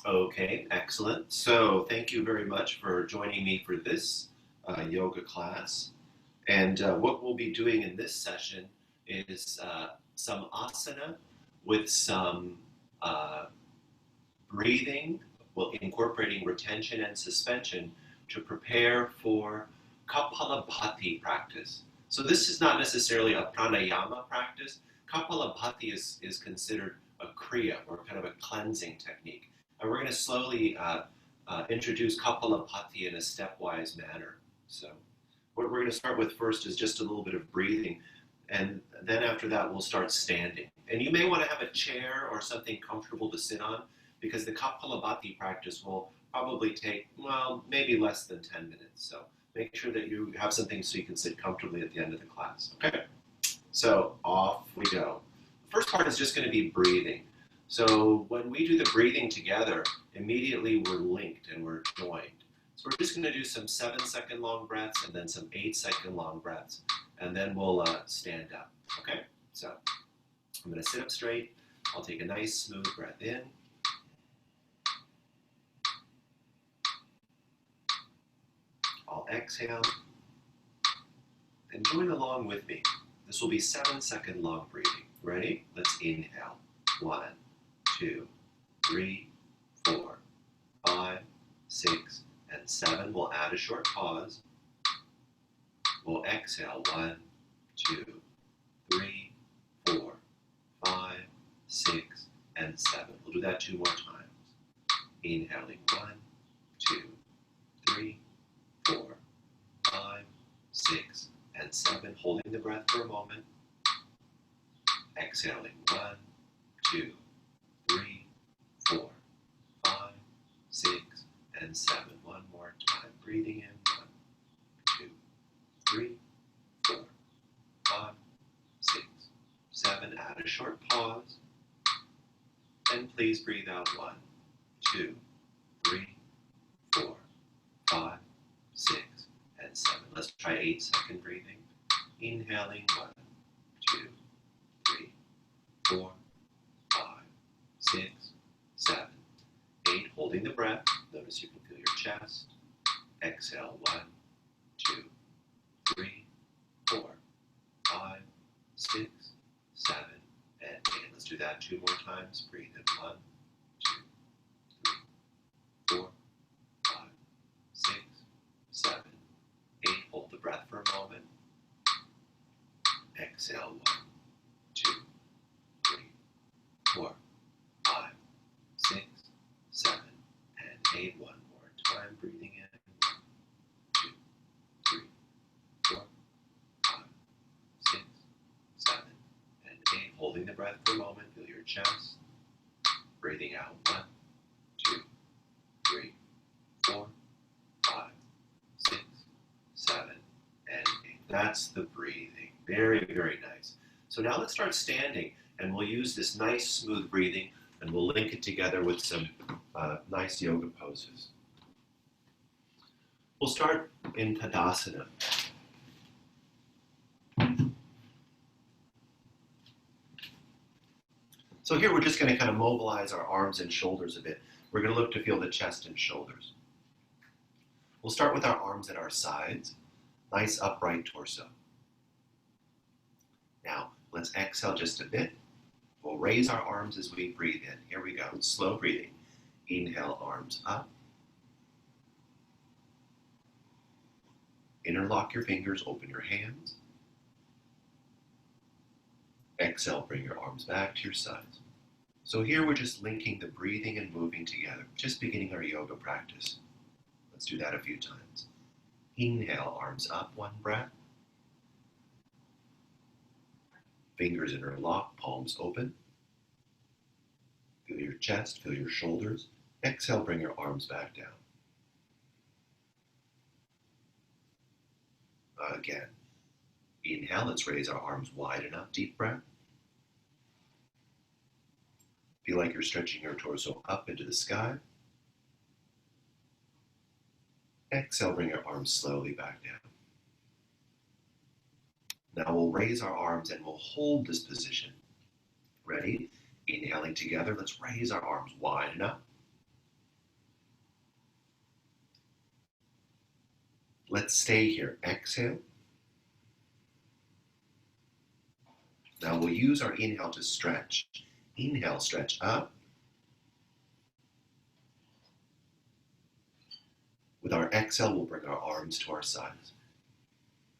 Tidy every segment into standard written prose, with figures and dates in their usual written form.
Okay, excellent. So thank you very much for joining me for this yoga class. And what we'll be doing in this session is some asana with some uh, breathing, well, incorporating retention and suspension to prepare for Kapalabhati practice. So this is not necessarily a pranayama practice. Kapalabhati is considered a Kriya, or kind of a cleansing technique. And we're going to slowly introduce Kapalabhati in a stepwise manner. So what we're going to start with first is just a little bit of breathing. And then after that, we'll start standing. And you may want to have a chair or something comfortable to sit on, because the Kapalabhati practice will probably take, well, maybe less than 10 minutes. So make sure that you have something so you can sit comfortably at the end of the class. Okay, so off we go. The first part is just going to be breathing. So when we do the breathing together, immediately we're linked and we're joined. So we're just going to do some 7-second long breaths and then some 8-second long breaths. And then we'll stand up. Okay, so I'm going to sit up straight. I'll take a nice smooth breath in. I'll exhale, and join along with me. This will be 7-second long breathing. Ready? Let's inhale. 1, 2, 3, 4, 5, 6, and 7. We'll add a short pause. We'll exhale. 1, 2, 3, 4, 5, 6, and 7. We'll do that 2 more times. Inhaling. 1, 2, 3, 4, 5, 6, and 7. Holding the breath for a moment. Exhaling. 1, 2, 3, 4, 5, 6, and 7. One more time. Breathing in. 1, 2, 3, 4, 5, 6, 7. Add a short pause. And please breathe out. 1, 2, 3, 4, 5, 6, and 7. Let's try 8-second breathing. Inhaling. 1, 2, 3, 4, 5, 6, 7, 8. Holding the breath. Notice you can feel your chest. Exhale. 1, 2, 3, 4, 5, 6, 7, and 8. Let's do that 2 more times. Breathe in. 1, 2, 3, 4, 5, 6, 7, 8. Hold the breath for a moment. Exhale. 1, 2, 3, 4, 5, 6, 7, and 8. One more time. Breathing in. 1, 2, 3, 4, 5, 6, 7, and 8. Holding the breath for a moment. Feel your chest. Breathing out. 1, 2, 3, 4, 5, 6, 7, and 8. That's the breathing. Very, very nice. So now let's start standing, and we'll use this nice smooth breathing, and we'll link it together with some nice yoga poses. We'll start in Tadasana. So here we're just going to kind of mobilize our arms and shoulders a bit. We're going to look to feel the chest and shoulders. We'll start with our arms at our sides. Nice upright torso. Now, let's exhale just a bit. We'll raise our arms as we breathe in. Here we go. Slow breathing. Inhale, arms up. Interlock your fingers, open your hands. Exhale, bring your arms back to your sides. So here we're just linking the breathing and moving together, just beginning our yoga practice. Let's do that a few times. Inhale, arms up, 1 breath. Fingers interlock, palms open. Feel your chest, feel your shoulders. Exhale, bring your arms back down. Again, inhale, let's raise our arms wide enough, deep breath. Feel like you're stretching your torso up into the sky. Exhale, bring your arms slowly back down. Now we'll raise our arms and we'll hold this position. Ready? Inhaling together, let's raise our arms wide enough. Let's stay here. Exhale. Now we'll use our inhale to stretch. Inhale, stretch up. With our exhale, we'll bring our arms to our sides.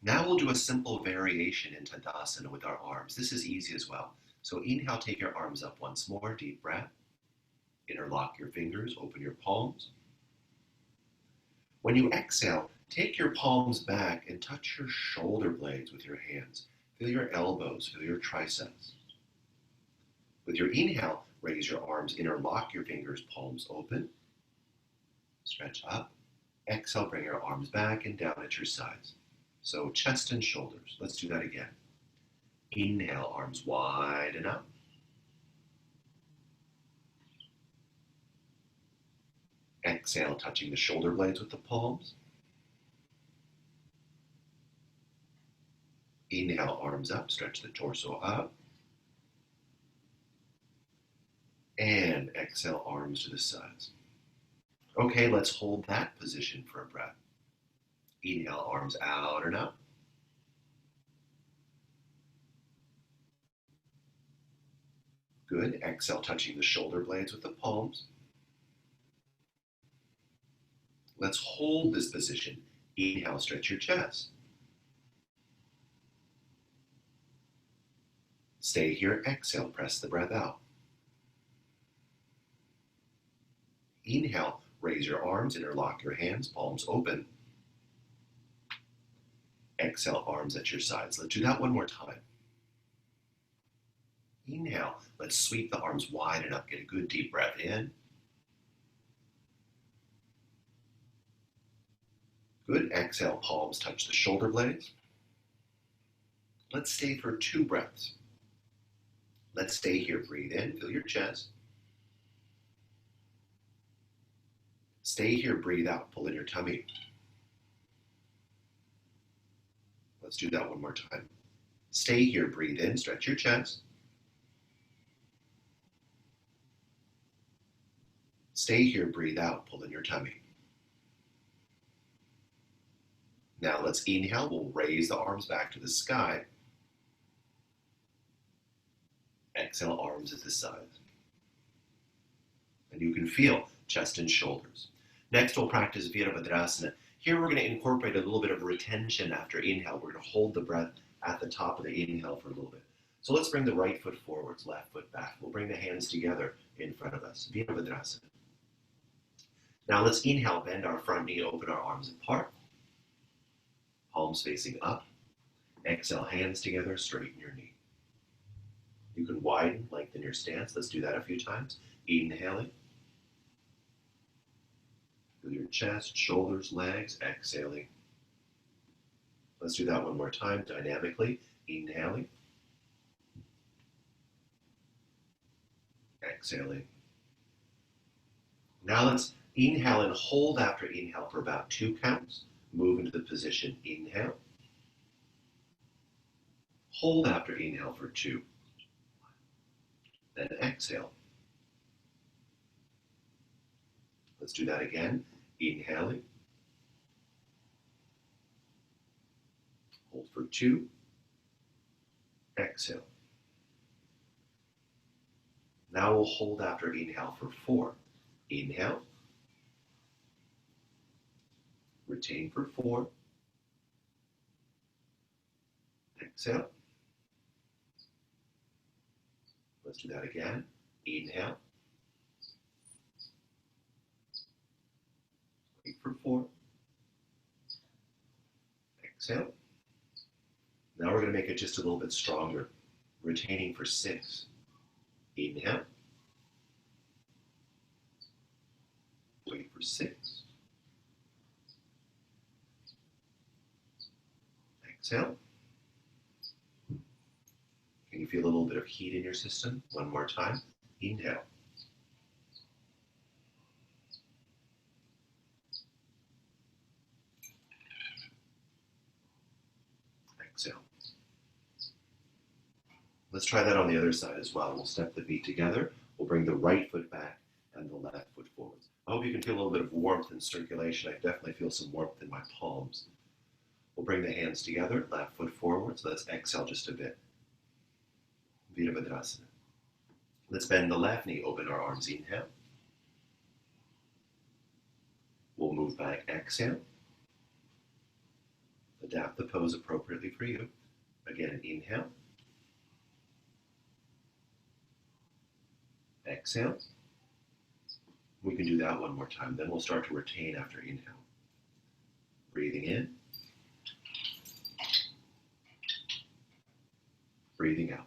Now we'll do a simple variation in Tadasana with our arms. This is easy as well. So inhale, take your arms up once more, deep breath. Interlock your fingers, open your palms. When you exhale, take your palms back and touch your shoulder blades with your hands. Feel your elbows, feel your triceps. With your inhale, raise your arms, interlock your fingers, palms open. Stretch up. Exhale, bring your arms back and down at your sides. So chest and shoulders. Let's do that again. Inhale, arms wide and up. Exhale, touching the shoulder blades with the palms. Inhale, arms up, stretch the torso up. And exhale, arms to the sides. Okay, let's hold that position for a breath. Inhale, arms out and up. Good. Exhale, touching the shoulder blades with the palms. Let's hold this position. Inhale, stretch your chest. Stay here. Exhale, press the breath out. Inhale, raise your arms, interlock your hands, palms open. Exhale, arms at your sides. Let's do that one more time. Inhale, let's sweep the arms wide and up. Get a good deep breath in. Good. Exhale, palms touch the shoulder blades. Let's stay for 2 breaths. Let's stay here. Breathe in, feel your chest. Stay here, breathe out, pull in your tummy. Let's do that one more time. Stay here, breathe in, stretch your chest. Stay here, breathe out, pull in your tummy. Now let's inhale, we'll raise the arms back to the sky. Exhale, arms at the sides. And you can feel chest and shoulders. Next, we'll practice Virabhadrasana. Here we're going to incorporate a little bit of retention after inhale. We're going to hold the breath at the top of the inhale for a little bit. So let's bring the right foot forwards, left foot back. We'll bring the hands together in front of us. Virabhadrasana. Now let's inhale, bend our front knee, open our arms apart. Palms facing up. Exhale, hands together, straighten your knee. You can widen, lengthen your stance. Let's do that a few times. Inhaling. Feel your chest, shoulders, legs. Exhaling. Let's do that one more time, dynamically. Inhaling. Exhaling. Now let's inhale and hold after inhale for about 2 counts. Move into the position. Inhale. Hold after inhale for 2. Then exhale. Let's do that again. Inhaling. Hold for 2. Exhale. Now we'll hold after inhale for 4. Inhale. Retain for 4. Exhale. Let's do that again. Inhale. Wait for 4. Exhale. Now we're going to make it just a little bit stronger. Retaining for 6. Inhale. Wait for 6. Exhale. Can you feel a little bit of heat in your system? One more time. Inhale. Exhale. Let's try that on the other side as well. We'll step the feet together. We'll bring the right foot back and the left foot forwards. I hope you can feel a little bit of warmth and circulation. I definitely feel some warmth in my palms. We'll bring the hands together, left foot forward. So let's exhale just a bit. Viniyoga. Let's bend the left knee, open our arms, inhale. We'll move back, exhale. Adapt the pose appropriately for you. Again, inhale. Exhale. We can do that one more time. Then we'll start to retain after inhale. Breathing in. Breathing out.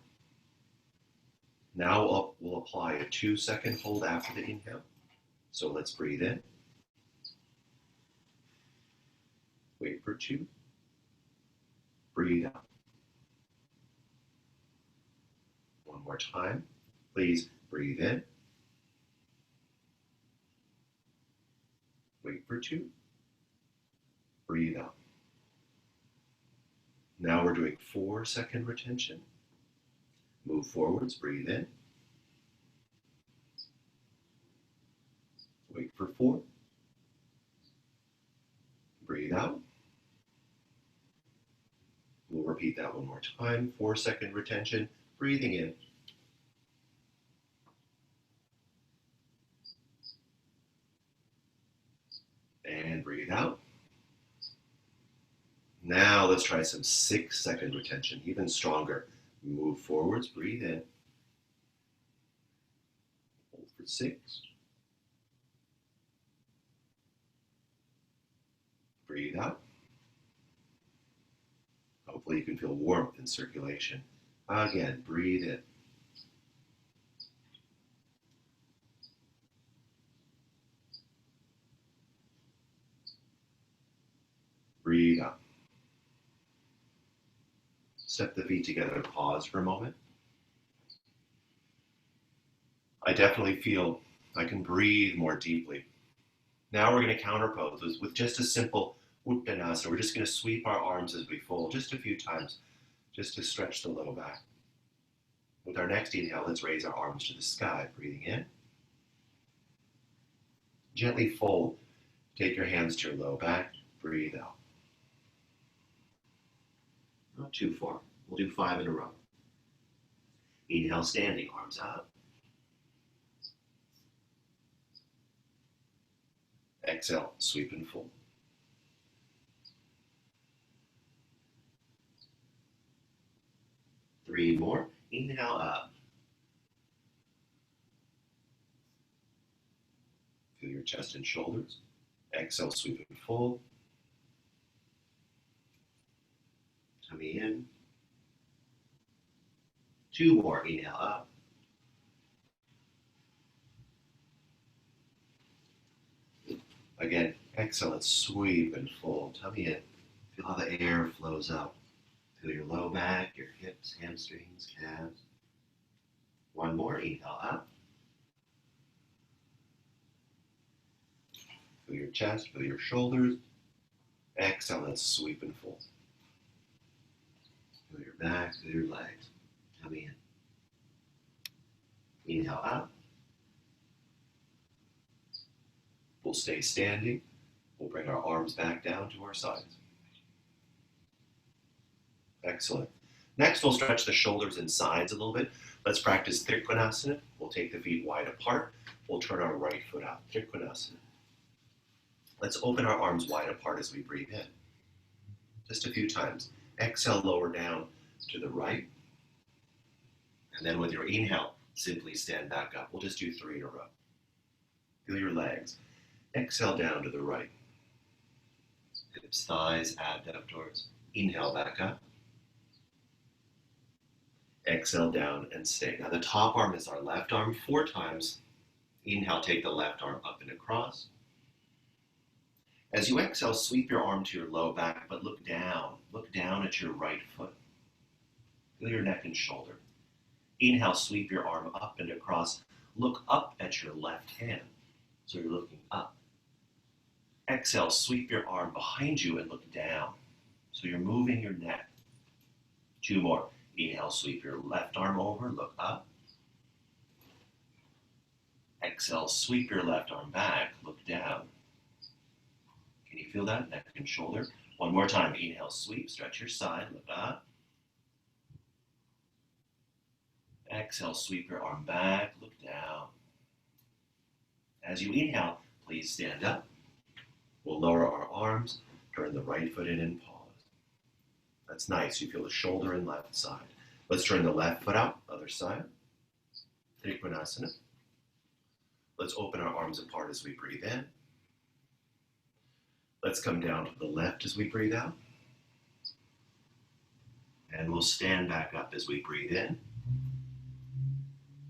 Now we'll apply a 2-second hold after the inhale. So let's breathe in. Wait for 2. Breathe out. One more time. Please breathe in. Wait for 2. Breathe out. Now we're doing 4-second retention. Move forwards, breathe in. Wait for 4. Breathe out. We'll repeat that one more time. 4-second retention, breathing in. And breathe out. Now let's try some 6-second retention, even stronger. Move forwards, breathe in. Hold for 6. Breathe out. Hopefully you can feel warmth and circulation. Again, breathe in. Breathe out. Step the feet together, pause for a moment. I definitely feel I can breathe more deeply. Now we're going to counterpose with just a simple Uttanasana. We're just going to sweep our arms as we fold just a few times, just to stretch the low back. With our next inhale, let's raise our arms to the sky, breathing in. Gently fold. Take your hands to your low back, breathe out. Not too far. We'll do 5 in a row. Inhale, standing, arms up. Exhale, sweep and fold. Three more. Inhale up. Feel your chest and shoulders. Exhale, sweep and fold. Tummy in. 2 more. Inhale up. Again, exhale, let's sweep and fold. Tummy in. Feel how the air flows up. Feel your low back, your hips, hamstrings, calves. 1 more. Inhale up. Feel your chest, feel your shoulders. Exhale, let's sweep and fold. Feel your back, feel your legs. Tummy in. Inhale up. We'll stay standing. We'll bring our arms back down to our sides. Excellent. Next, we'll stretch the shoulders and sides a little bit. Let's practice Trikonasana. We'll take the feet wide apart. We'll turn our right foot out. Trikonasana. Let's open our arms wide apart as we breathe in. Just a few times. Exhale, lower down to the right. And then with your inhale, simply stand back up. We'll just do 3 in a row. Feel your legs. Exhale down to the right. Hips, thighs, abductors. Inhale back up. Exhale down and stay. Now the top arm is our left arm 4 times. Inhale, take the left arm up and across. As you exhale, sweep your arm to your low back, but look down. Look down at your right foot. Feel your neck and shoulder. Inhale, sweep your arm up and across. Look up at your left hand. So you're looking up. Exhale, sweep your arm behind you and look down. So you're moving your neck. 2 more. Inhale, sweep your left arm over, look up. Exhale, sweep your left arm back, look down. Can you feel that? Neck and shoulder. One more time. Inhale, sweep, stretch your side, look up. Exhale, sweep your arm back, look down. As you inhale, please stand up. We'll lower our arms, turn the right foot in and pause. That's nice. You feel the shoulder and left side. Let's turn the left foot out, other side. Trikonasana. Let's open our arms apart as we breathe in. Let's come down to the left as we breathe out. And we'll stand back up as we breathe in.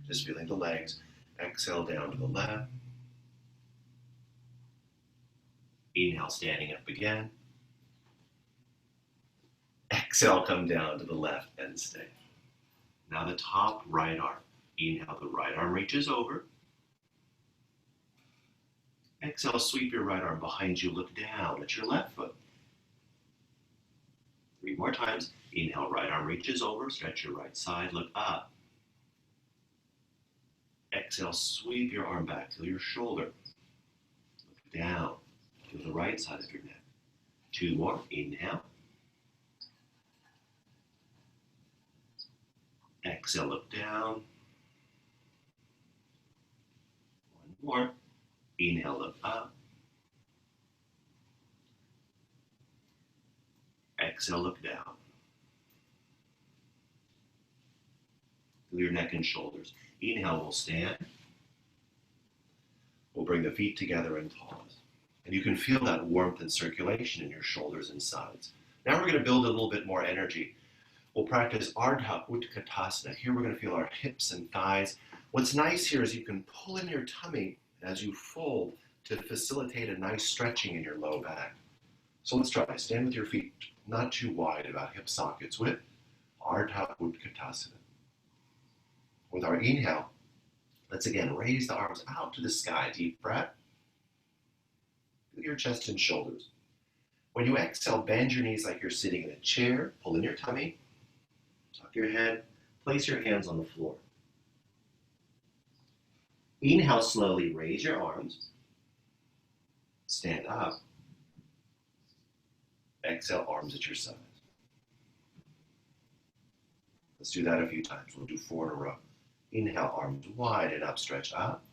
Just feeling the legs. Exhale down to the left. Inhale, standing up again. Exhale, come down to the left and stay. Now the top right arm. Inhale, the right arm reaches over. Exhale, sweep your right arm behind you, look down at your left foot. 3 more times. Inhale, right arm reaches over, stretch your right side, look up. Exhale, sweep your arm back, feel your shoulder. Look down, feel the right side of your neck. 2 more. Inhale. Exhale, look down. 1 more. Inhale, look up. Exhale, look down. Feel your neck and shoulders. Inhale, we'll stand. We'll bring the feet together and pause. And you can feel that warmth and circulation in your shoulders and sides. Now we're going to build a little bit more energy. We'll practice Ardha Utkatasana. Here we're going to feel our hips and thighs. What's nice here is you can pull in your tummy as you fold to facilitate a nice stretching in your low back. So let's try. Stand with your feet not too wide, about hip sockets width. Ardha Utkatasana. With our inhale, let's again raise the arms out to the sky. Deep breath. Feel your chest and shoulders. When you exhale, bend your knees like you're sitting in a chair. Pull in your tummy. Tuck your head. Place your hands on the floor. Inhale, slowly raise your arms. Stand up. Exhale, arms at your sides. Let's do that a few times. We'll do 4 in a row. Inhale, arms wide and up, stretch up.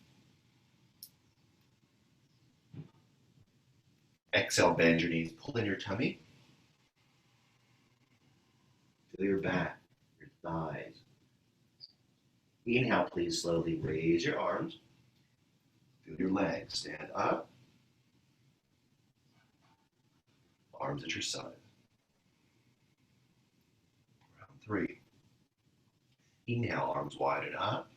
Exhale, bend your knees, pull in your tummy. Feel your back, your thighs. Inhale, please slowly raise your arms. Feel your legs, stand up. Arms at your side. Round 3. Inhale, arms wide and up.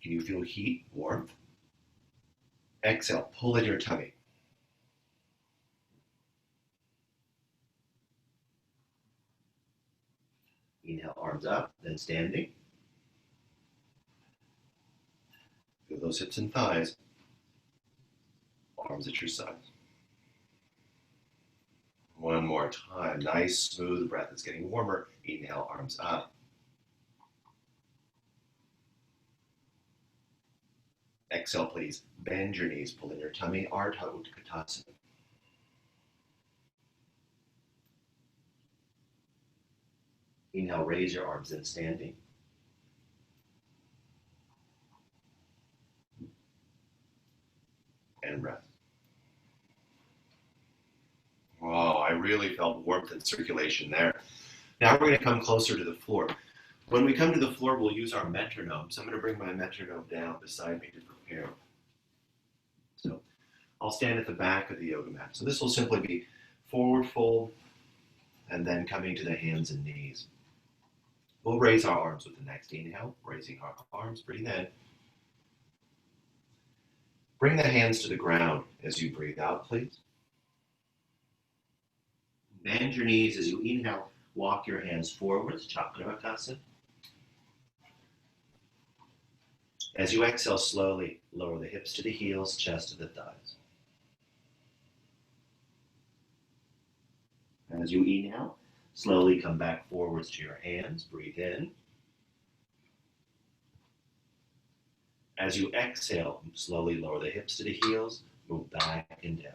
Can you feel heat, warmth? Exhale, pull in your tummy. Inhale, arms up, then standing. Feel those hips and thighs. Arms at your sides. One more time. Nice, smooth breath. It's getting warmer. Inhale, arms up. Exhale, please. Bend your knees. Pull in your tummy. Ardha Utkatasana. Inhale, raise your arms, then standing. And rest. Wow, I really felt warmth and circulation there. Now we're going to come closer to the floor. When we come to the floor, we'll use our metronome. So I'm going to bring my metronome down beside me to prepare. So I'll stand at the back of the yoga mat. So this will simply be forward fold and then coming to the hands and knees. We'll raise our arms with the next inhale, raising our arms, breathe in. Bring the hands to the ground as you breathe out, please. Bend your knees as you inhale. Walk your hands forwards, Chakravartasana. As you exhale, slowly lower the hips to the heels, chest to the thighs. As you inhale, slowly come back forwards to your hands. Breathe in. As you exhale, slowly lower the hips to the heels, move back and down.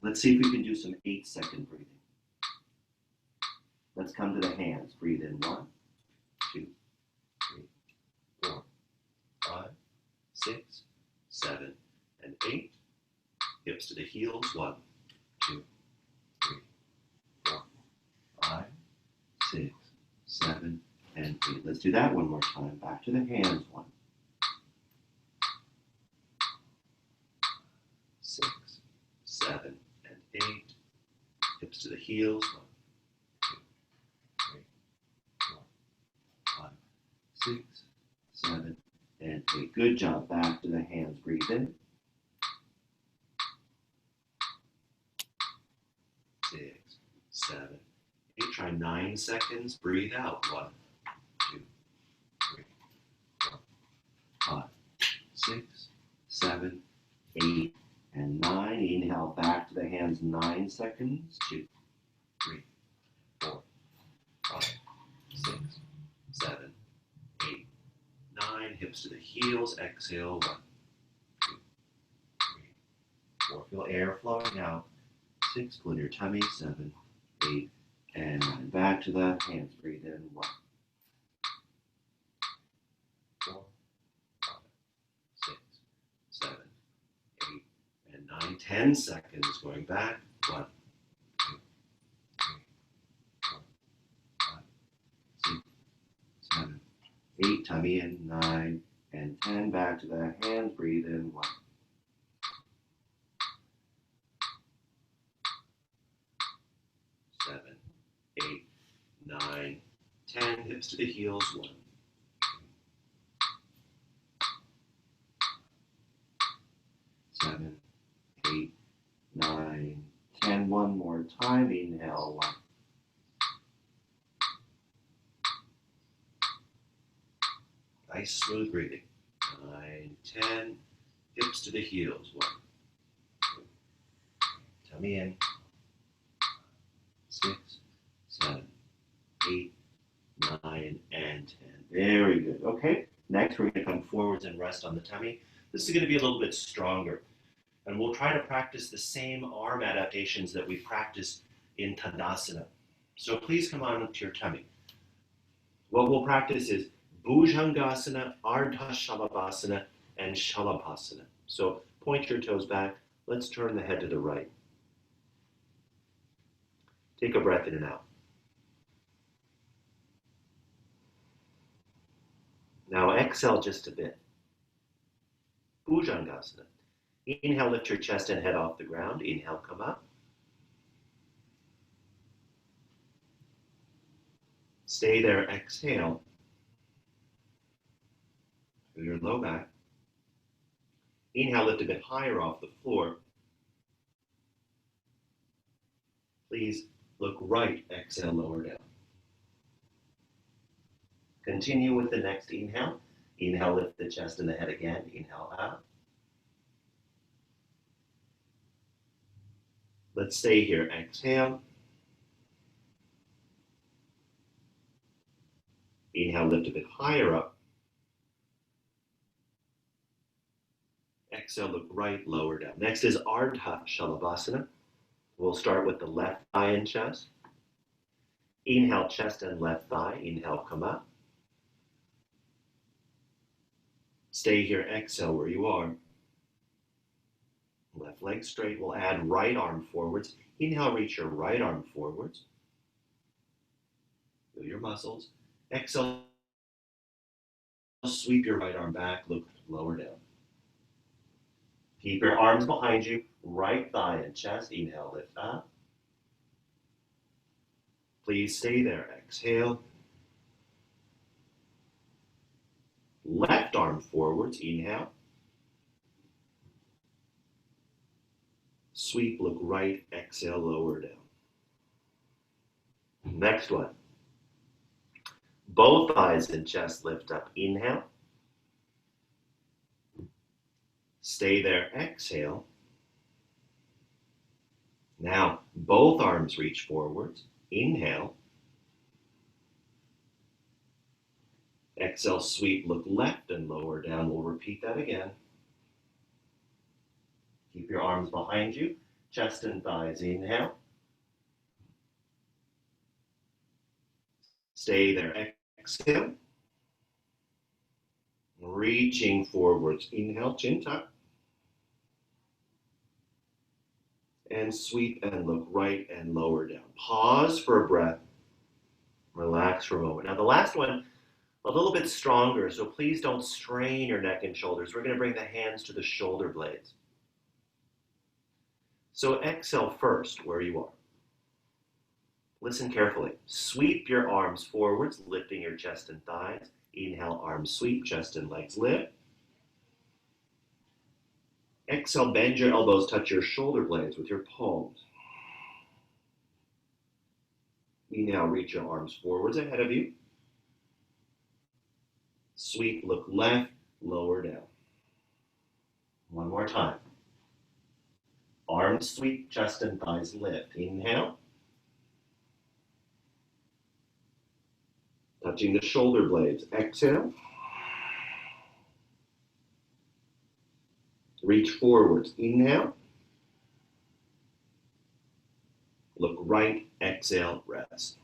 Let's see if we can do some 8-second breathing. Let's come to the hands. Breathe in 1, 2, 3, 4, 5, 6, 7, and 8. Hips to the heels. 1, 2, 3, 4, 5, 6, 7, and 8. Let's do that one more time. Back to the hands. 1, 6, 7, and 8. Hips to the heels. 1, 2, 3, 4, 5, 6, 7, and 8. Good job. Back to the hands. Breathe in. 6, 7, 8. Try 9 seconds. Breathe out. 1, 2, 3, 4, 5, 6, 7, 8, and 9. Inhale back to the hands. 9 seconds. 2, 3, 4, 5, 6, 7, 8, 9. Hips to the heels. Exhale. 1, 2, 3, 4. Feel air flowing out. 6. Pull in your tummy. 7, 8, and 9. Back to the hands. Breathe in. 1, 4, 5, 6, 7, 8, and 9. 10 seconds. Going back. 1, 2, 3, 4, 5, 6, 7, 8. Tummy in. 9 and 10. Back to the hands. Breathe in. 1, 7, 8, 9, 10. Hips to the heels. 1, 2, 7, 8, 9, 10. One more time. Inhale. 1, 2. Nice smooth breathing. 9, 10. Hips to the heels. 1, 2. Tummy in. 6, 7, 8, 9, and 10. Very good. Okay, next we're going to come forwards and rest on the tummy. This is going to be a little bit stronger. And we'll try to practice the same arm adaptations that we practiced in Tadasana. So please come on to your tummy. What we'll practice is Bhujangasana, Ardha Shalabhasana, and Shalabhasana. So point your toes back. Let's turn the head to the right. Take a breath in and out. Now exhale just a bit. Bhujangasana. Inhale, lift your chest and head off the ground. Inhale, come up. Stay there, exhale. Through your low back. Inhale, lift a bit higher off the floor. Please look right, exhale, lower down. Continue with the next inhale. Inhale, lift the chest and the head again. Inhale out. Let's stay here. Exhale. Inhale, lift a bit higher up. Exhale, look right, lower down. Next is Ardha Shalabhasana. We'll start with the left thigh and chest. Inhale, chest and left thigh. Inhale, come up. Stay here. Exhale where you are. Left leg straight. We'll add right arm forwards. Inhale, reach your right arm forwards. Feel your muscles. Exhale, sweep your right arm back. Look lower down. Keep your arms behind you. Right thigh and chest. Inhale, lift up. Please stay there. Exhale. Left arm forwards. Inhale. Sweep, look right, exhale, lower down. Next one. Both thighs and chest lift up. Inhale. Stay there, exhale. Now, both arms reach forwards. Inhale. Exhale, sweep, look left and lower down. We'll repeat that again. Keep your arms behind you. chest and thighs. Inhale. Stay there. Exhale. Reaching forwards. Inhale, chin tuck. And sweep and look right and lower down. Pause for a breath. Relax for a moment. Now the last one, a little bit stronger, so please don't strain your neck and shoulders. We're going to bring the hands to the shoulder blades. So exhale first where you are. Listen carefully. Sweep your arms forwards, lifting your chest and thighs. Inhale, arms sweep, chest and legs lift. Exhale, bend your elbows, touch your shoulder blades with your palms. Inhale, reach your arms forwards ahead of you. Sweep, look left, lower down. One more time. Arms sweep, chest and thighs lift. Inhale. Touching the shoulder blades. Exhale. Reach forwards. Inhale. Look right. Exhale. Rest.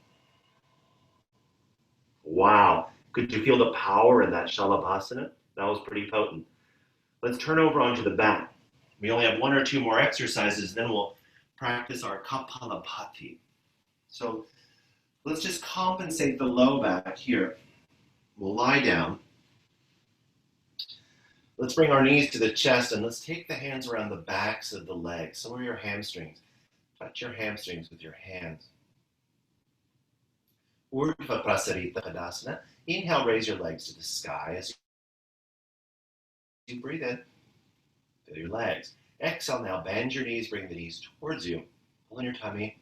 Wow. Could you feel the power in that Shalabhasana? That was pretty potent. Let's turn over onto the back. We only have one or two more exercises, then we'll practice our Kapalabhati. So let's just compensate the low back here. We'll lie down. Let's bring our knees to the chest and let's take the hands around the backs of the legs, somewhere your hamstrings. Touch your hamstrings with your hands. Urdhva Prasarita Tadasana. Inhale, raise your legs to the sky as you breathe in. Feel your legs. Exhale now, bend your knees, bring the knees towards you. Pull in your tummy.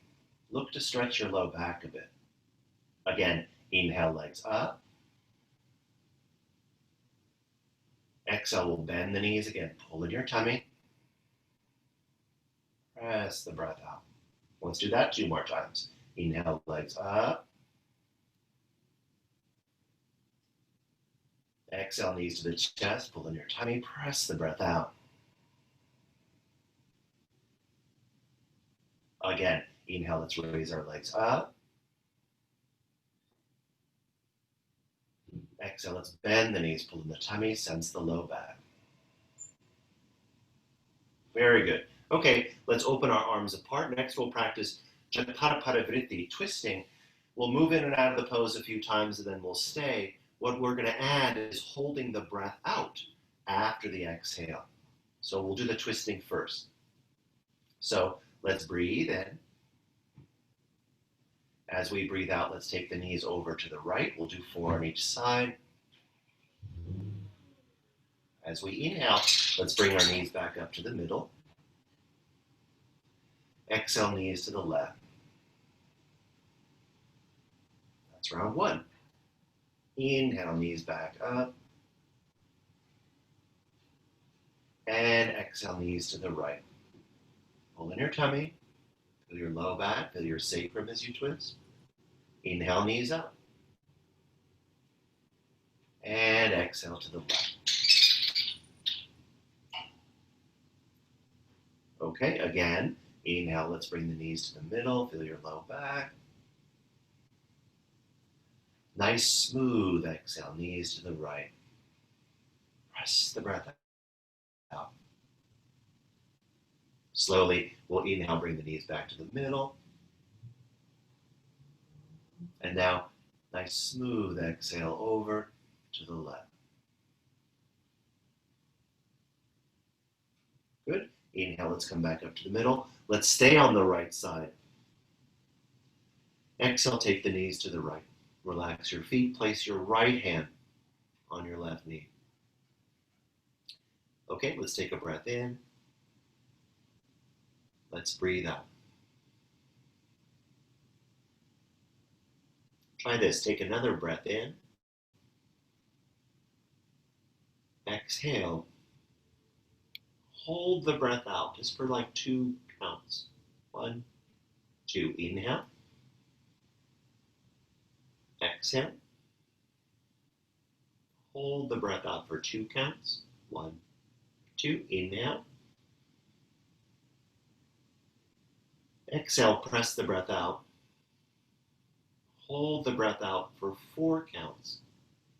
Look to stretch your low back a bit. Again, inhale, legs up. Exhale, we'll bend the knees again. Pull in your tummy. Press the breath out. Let's do that 2 more times. Inhale, legs up. Exhale, knees to the chest. Pull in your tummy. Press the breath out. Again, inhale, let's raise our legs up. Exhale, let's bend the knees, pull in the tummy, sense the low back. Very good. Okay, let's open our arms apart. Next, we'll practice Jataraparavritti, twisting. We'll move in and out of the pose a few times, and then we'll stay. What we're going to add is holding the breath out after the exhale. So we'll do the twisting first. So let's breathe in. As we breathe out, let's take the knees over to the right. We'll do 4 on each side. As we inhale, let's bring our knees back up to the middle. Exhale, knees to the left. That's round 1. Inhale, knees back up. And exhale, knees to the right. Pull in your tummy. Feel your low back, feel your sacrum as you twist. Inhale, knees up. And exhale to the left. Okay, again, inhale, let's bring the knees to the middle, feel your low back. Nice, smooth exhale, knees to the right. Press the breath out. Slowly, we'll inhale, bring the knees back to the middle. And now, nice smooth exhale over to the left. Good. Inhale, let's come back up to the middle. Let's stay on the right side. Exhale, take the knees to the right. Relax your feet. Place your right hand on your left knee. Okay, let's take a breath in. Let's breathe out. Try this. Take another breath in. Exhale. Hold the breath out just for like 2 counts. 1, 2. Inhale. Exhale. Hold the breath out for 2 counts. 1, 2. Inhale. Exhale, press the breath out. Hold the breath out for 4 counts.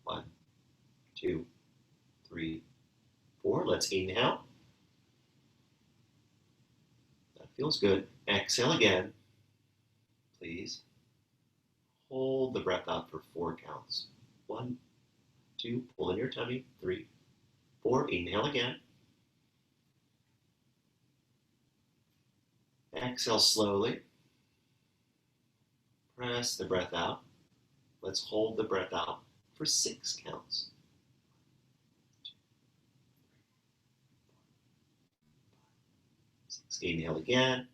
1, 2, 3, 4. Let's inhale. That feels good. Exhale again. Please. Hold the breath out for 4 counts. 1, 2, pull in your tummy. 3, 4. Inhale again. Exhale slowly. Press the breath out. Let's hold the breath out for 6 counts. 6. Inhale again.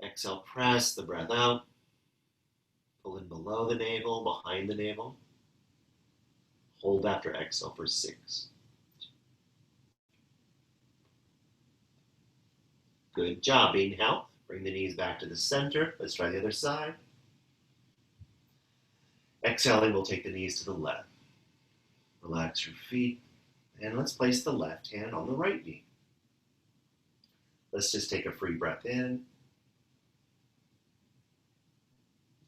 Exhale, press the breath out. Pull in below the navel, behind the navel. Hold after exhale for 6. Good job. Inhale. Bring the knees back to the center. Let's try the other side. Exhaling, we'll take the knees to the left. Relax your feet. And let's place the left hand on the right knee. Let's just take a free breath in.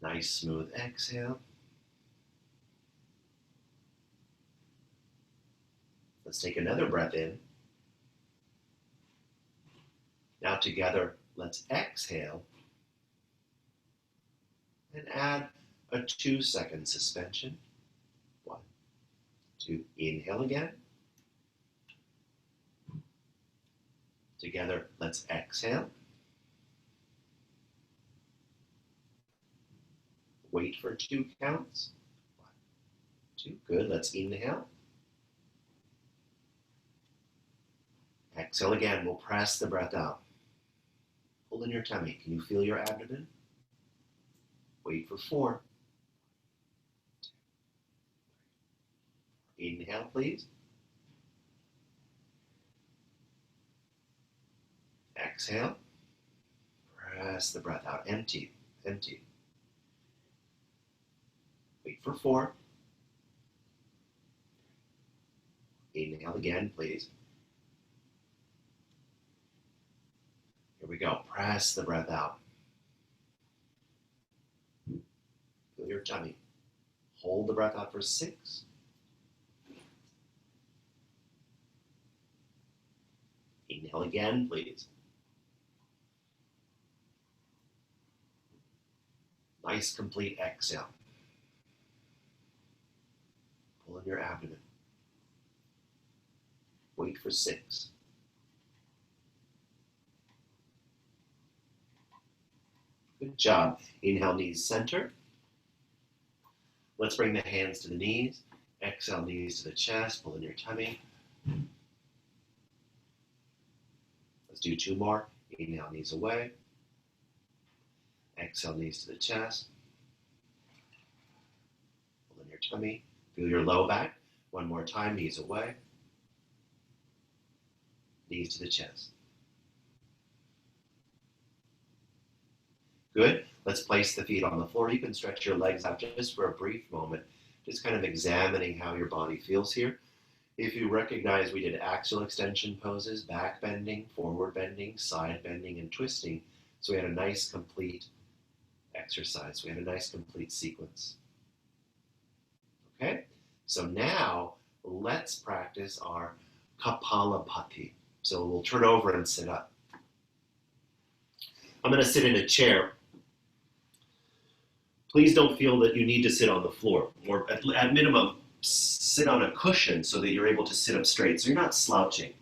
Nice, smooth exhale. Let's take another breath in. Now together, let's exhale and add a 2-second suspension. 1, 2, inhale again. Together, let's exhale. Wait for 2 counts. 1, 2, good. Let's inhale. Exhale again. We'll press the breath out. Pull in your tummy. Can you feel your abdomen? Wait for 4. 2, inhale, please. Exhale. Press the breath out. Empty. Empty. Wait for 4. Inhale again, please. Here we go. Press the breath out. Feel your tummy. Hold the breath out for 6. Inhale again, please. Nice, complete exhale. Pull in your abdomen. Wait for 6. Good job. Inhale, knees center. Let's bring the hands to the knees. Exhale, knees to the chest. Pull in your tummy. Let's do 2 more. Inhale, knees away. Exhale, knees to the chest. Pull in your tummy. Feel your low back. 1 more time, knees away. Knees to the chest. Good. Let's place the feet on the floor. You can stretch your legs out just for a brief moment, just kind of examining how your body feels here. If you recognize we did axial extension poses, back bending, forward bending, side bending, and twisting. So we had a nice complete exercise. We had a nice complete sequence. Okay? So now let's practice our Kapalabhati. So we'll turn over and sit up. I'm going to sit in a chair. Please don't feel that you need to sit on the floor, or at minimum, sit on a cushion so that you're able to sit up straight, so you're not slouching.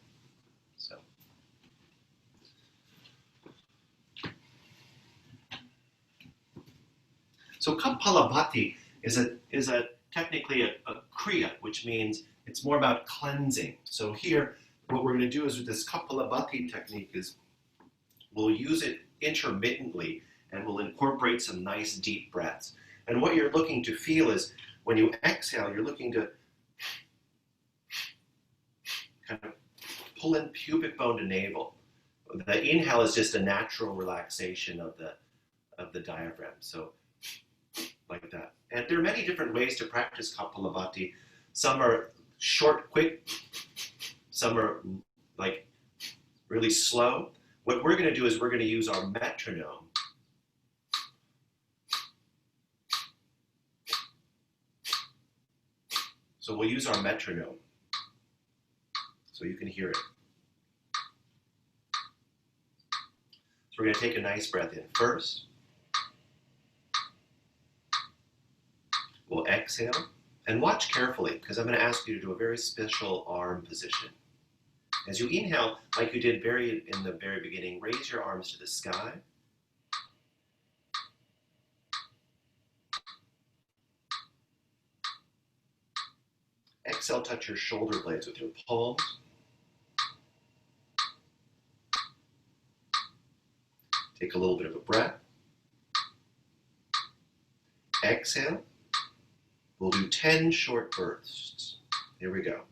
So Kapalabhati is technically a Kriya, which means it's more about cleansing. So here, what we're going to do is with this Kapalabhati technique is we'll use it intermittently and we'll incorporate some nice deep breaths. And what you're looking to feel is when you exhale, you're looking to kind of pull in pubic bone to navel. The inhale is just a natural relaxation of the diaphragm. So like that. And there are many different ways to practice Kapalabhati. Some are short, quick. Some are like really slow. What we're going to do is we're going to use our metronome. So we'll use our metronome so you can hear it. So we're going to take a nice breath in first. We'll exhale. And watch carefully, because I'm going to ask you to do a very special arm position. As you inhale, like you did in the very beginning, raise your arms to the sky. Exhale, touch your shoulder blades with your palms. Take a little bit of a breath. Exhale. We'll do 10 short bursts. Here we go.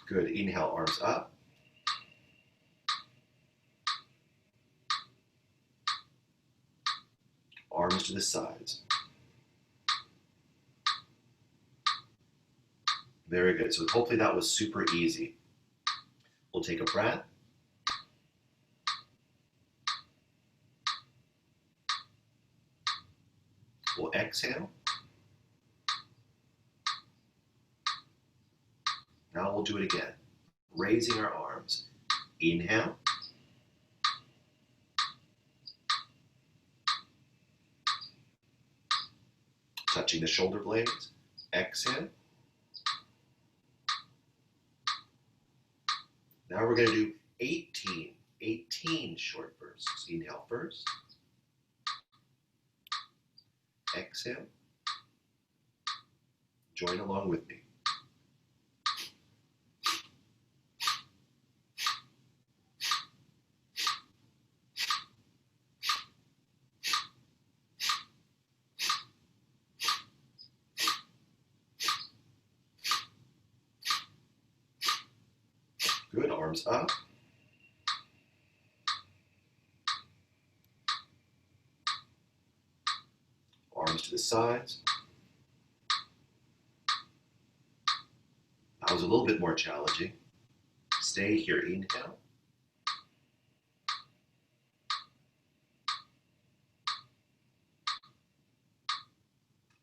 Good. Inhale, arms up. Arms to the sides. Very good. So hopefully that was super easy. We'll take a breath. We'll exhale. Now we'll do it again. Raising our arms. Inhale. Touching the shoulder blades. Exhale. Now we're going to do 18 short bursts. Inhale first. Exhale. Join along with me. Good, arms up. Arms to the sides. That was a little bit more challenging. Stay here, inhale.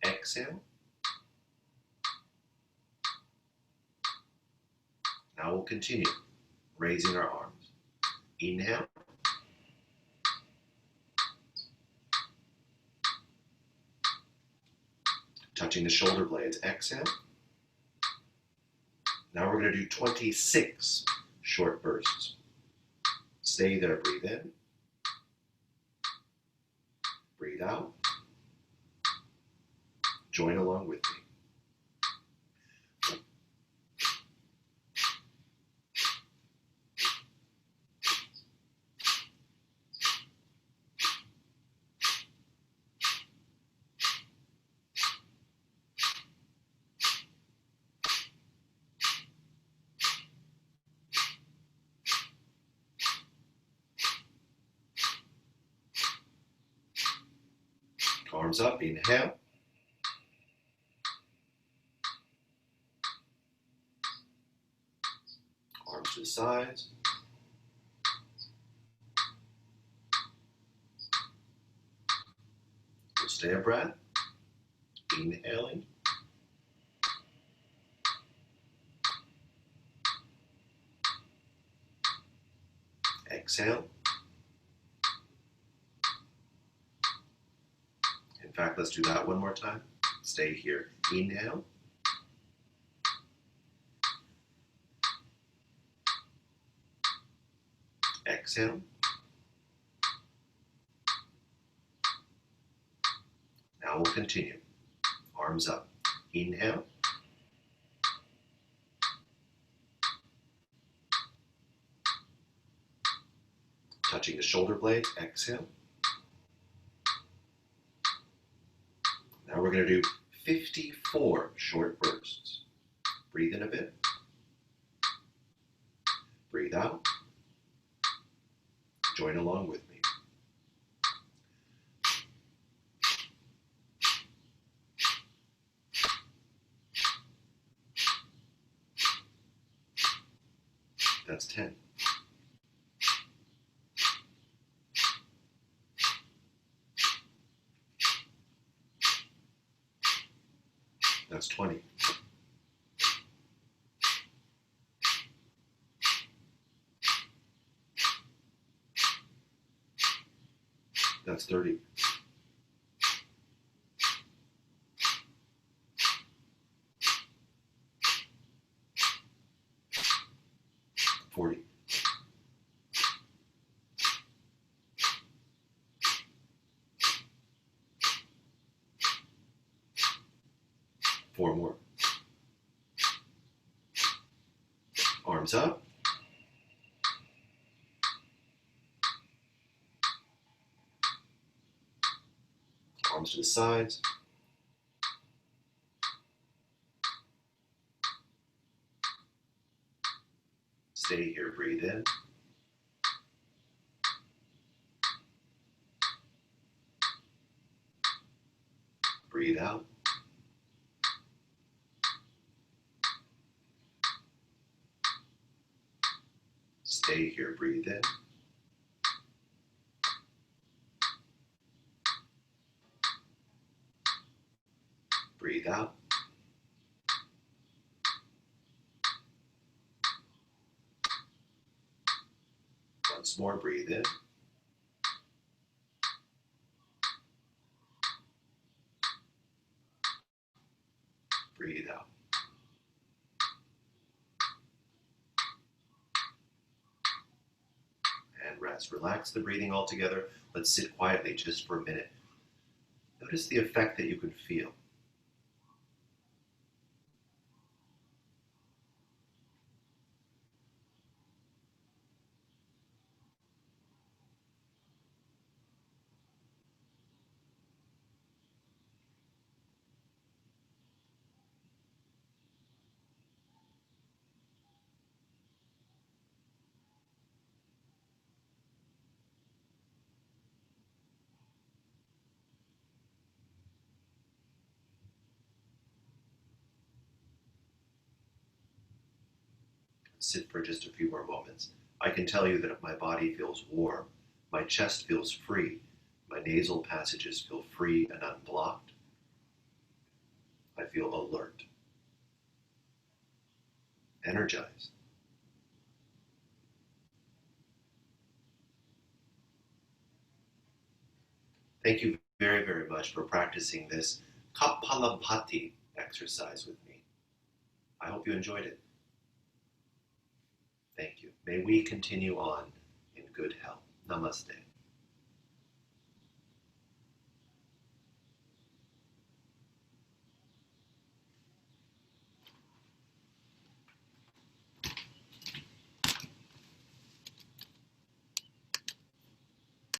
Exhale. Now we'll continue, raising our arms. Inhale. Touching the shoulder blades. Exhale. Now we're going to do 26 short bursts. Stay there, breathe in. Breathe out. Join along with me. Arms up, inhale. Arms to the sides. We'll stay a breath. Inhaling. Exhale. In fact, let's do that one more time. Stay here. Inhale. Exhale. Now we'll continue. Arms up. Inhale. Touching the shoulder blades. Exhale. Now we're going to do 54 short bursts. Breathe in a bit. Breathe out. Join along with me. That's 10. That's 20. That's 30. $40. 4 more. Arms up. Arms to the sides. Stay here, breathe in. Breathe out. Stay here, breathe in. Breathe out. Once more, breathe in. Breathe out. And rest. Relax the breathing altogether. Let's sit quietly just for a minute. Notice the effect that you can feel. Sit for just a few more moments. I can tell you that my body feels warm, my chest feels free, my nasal passages feel free and unblocked. I feel alert, energized. Thank you very, very much for practicing this Kapalabhati exercise with me. I hope you enjoyed it. Thank you. May we continue on in good health. Namaste.